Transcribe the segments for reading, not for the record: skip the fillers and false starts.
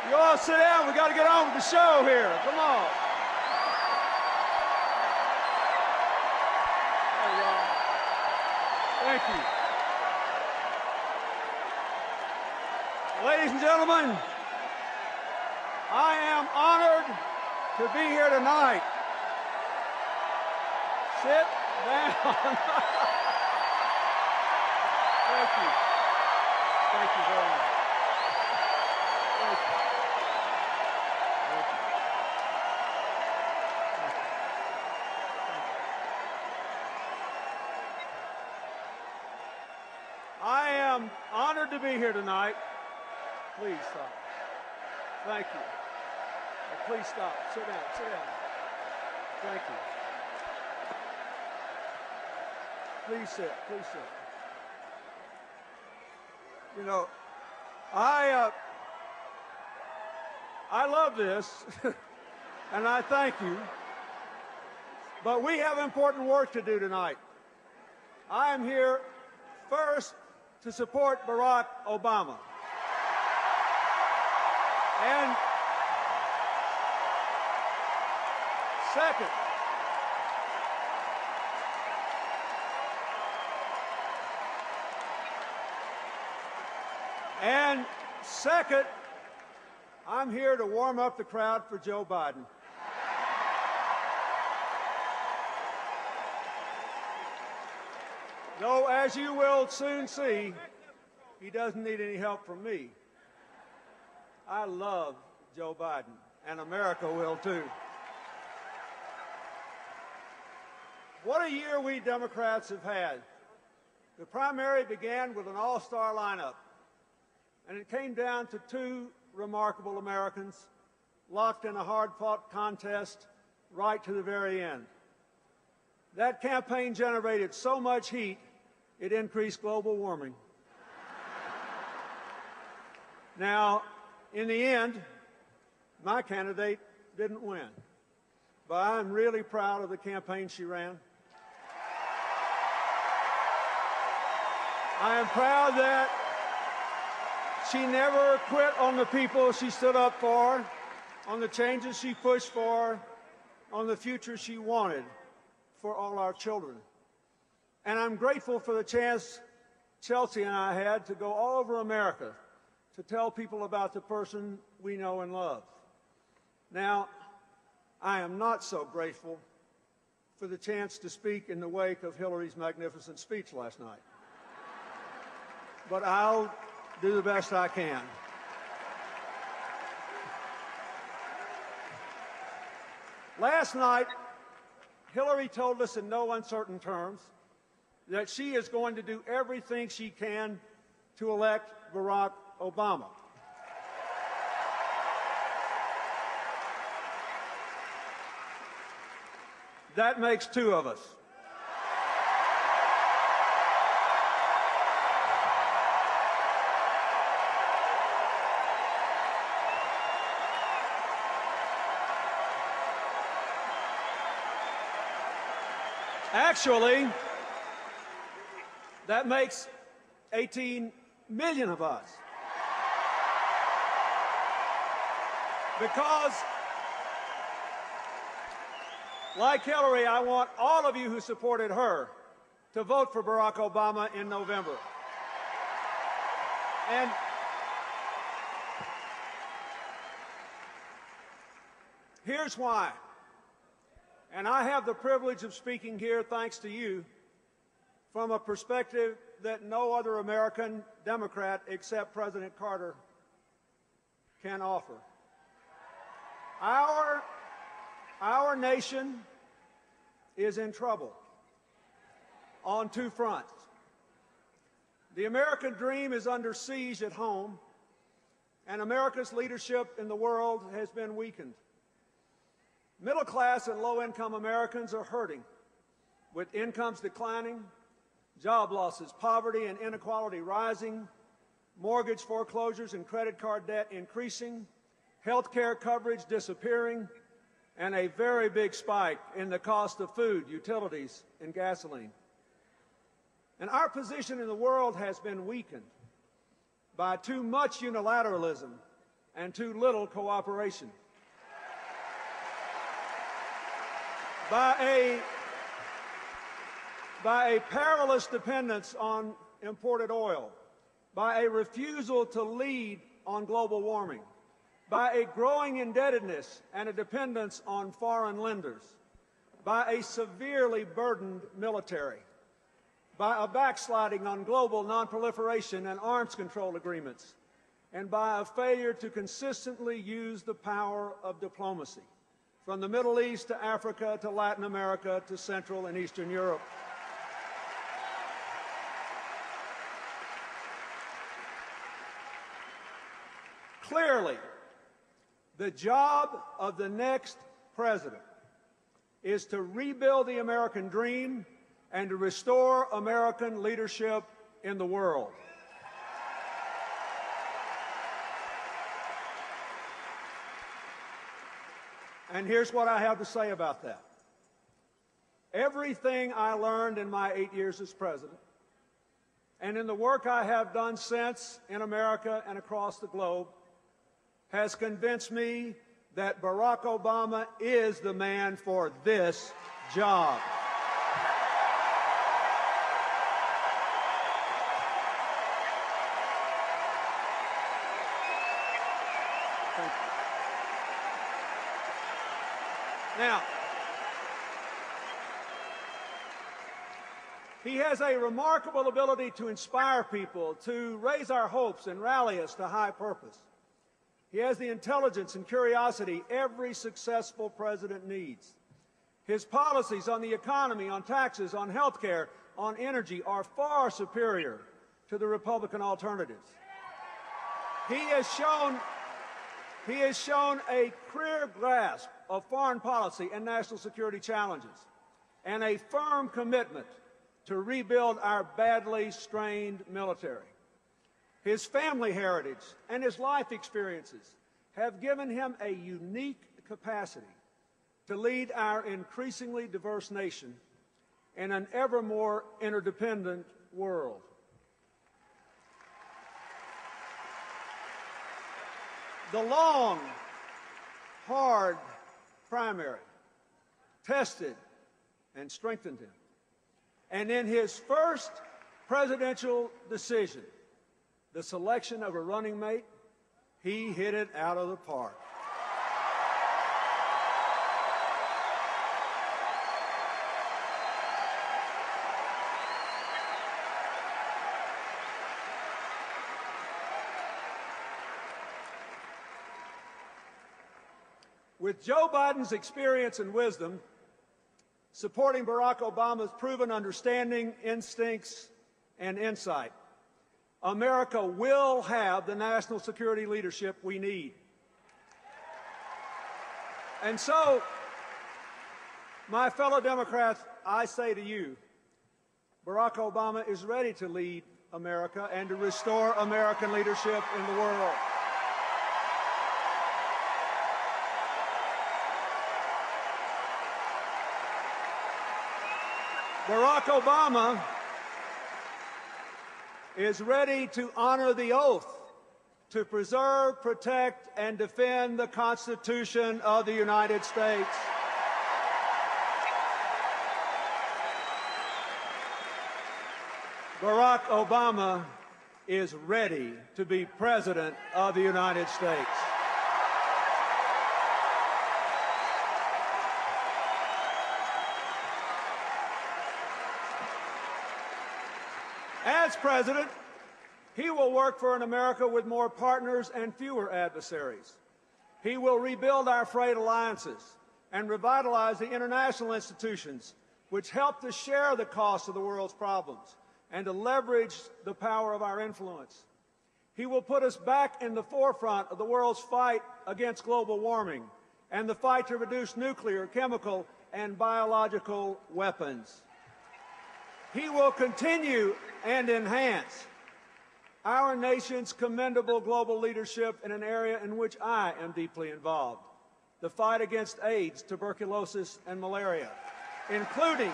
You all sit down. We got to get on with the show here. Come on. There you are. Thank you. Ladies and gentlemen, I am honored to be here tonight. Sit down. Thank you. Thank you very much. Thank you. Thank you. I am honored to be here tonight. Please stop. Thank you. Please stop. Sit down. Sit down. Thank you. Please sit. Please sit. You know, I love this, and I thank you. But we have important work to do tonight. I am here first to support Barack Obama. And second, I'm here to warm up the crowd for Joe Biden. Though, as you will soon see, he doesn't need any help from me. I love Joe Biden, and America will too. What a year we Democrats have had. The primary began with an all-star lineup, and it came down to two remarkable Americans locked in a hard-fought contest right to the very end. That campaign generated so much heat, it increased global warming. Now, in the end, my candidate didn't win, but I'm really proud of the campaign she ran. I am proud that she never quit on the people she stood up for, on the changes she pushed for, on the future she wanted for all our children. And I'm grateful for the chance Chelsea and I had to go all over America to tell people about the person we know and love. Now, I am not so grateful for the chance to speak in the wake of Hillary's magnificent speech last night. But I'll do the best I can. Last night, Hillary told us in no uncertain terms that she is going to do everything she can to elect Barack Obama. That makes two of us. Actually, that makes 18 million of us. Because, like Hillary, I want all of you who supported her to vote for Barack Obama in November. And here's why. And I have the privilege of speaking here, thanks to you, from a perspective that no other American Democrat except President Carter can offer. Our nation is in trouble on two fronts. The American dream is under siege at home, and America's leadership in the world has been weakened. Middle-class and low-income Americans are hurting, with incomes declining, job losses, poverty and inequality rising, mortgage foreclosures and credit card debt increasing, health care coverage disappearing, and a very big spike in the cost of food, utilities, and gasoline. And our position in the world has been weakened by too much unilateralism and too little cooperation. By a perilous dependence on imported oil, by a refusal to lead on global warming, by a growing indebtedness and a dependence on foreign lenders, by a severely burdened military, by a backsliding on global nonproliferation and arms control agreements, and by a failure to consistently use the power of diplomacy, from the Middle East to Africa to Latin America to Central and Eastern Europe. Clearly, the job of the next president is to rebuild the American dream and to restore American leadership in the world. And here's what I have to say about that. Everything I learned in my 8 years as president, and in the work I have done since in America and across the globe, has convinced me that Barack Obama is the man for this job. Now, he has a remarkable ability to inspire people, to raise our hopes and rally us to high purpose. He has the intelligence and curiosity every successful president needs. His policies on the economy, on taxes, on health care, on energy are far superior to the Republican alternatives. He has shown a clear grasp of foreign policy and national security challenges, and a firm commitment to rebuild our badly strained military. His family heritage and his life experiences have given him a unique capacity to lead our increasingly diverse nation in an ever more interdependent world. The long, hard primary tested and strengthened him. And in his first presidential decision, the selection of a running mate, he hit it out of the park. With Joe Biden's experience and wisdom, supporting Barack Obama's proven understanding, instincts, and insight, America will have the national security leadership we need. And so, my fellow Democrats, I say to you, Barack Obama is ready to lead America and to restore American leadership in the world. Barack Obama is ready to honor the oath to preserve, protect, and defend the Constitution of the United States. Barack Obama is ready to be President of the United States. As president, he will work for an America with more partners and fewer adversaries. He will rebuild our frayed alliances and revitalize the international institutions which help to share the cost of the world's problems and to leverage the power of our influence. He will put us back in the forefront of the world's fight against global warming and the fight to reduce nuclear, chemical, and biological weapons. He will continue and enhance our nation's commendable global leadership in an area in which I am deeply involved, the fight against AIDS, tuberculosis, and malaria, including,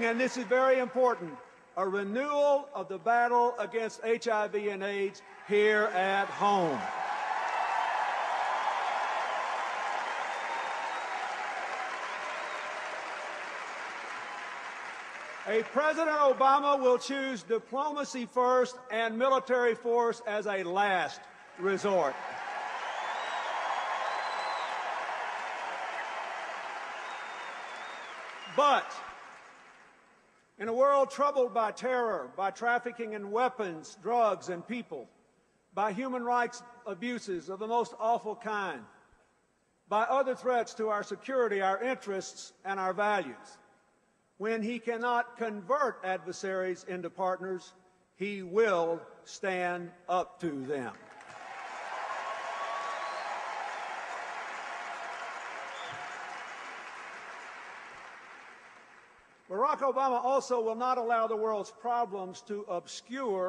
and this is very important, a renewal of the battle against HIV and AIDS here at home. A President Obama will choose diplomacy first and military force as a last resort. But in a world troubled by terror, by trafficking in weapons, drugs, and people, by human rights abuses of the most awful kind, by other threats to our security, our interests, and our values, when he cannot convert adversaries into partners, he will stand up to them. Barack Obama also will not allow the world's problems to obscure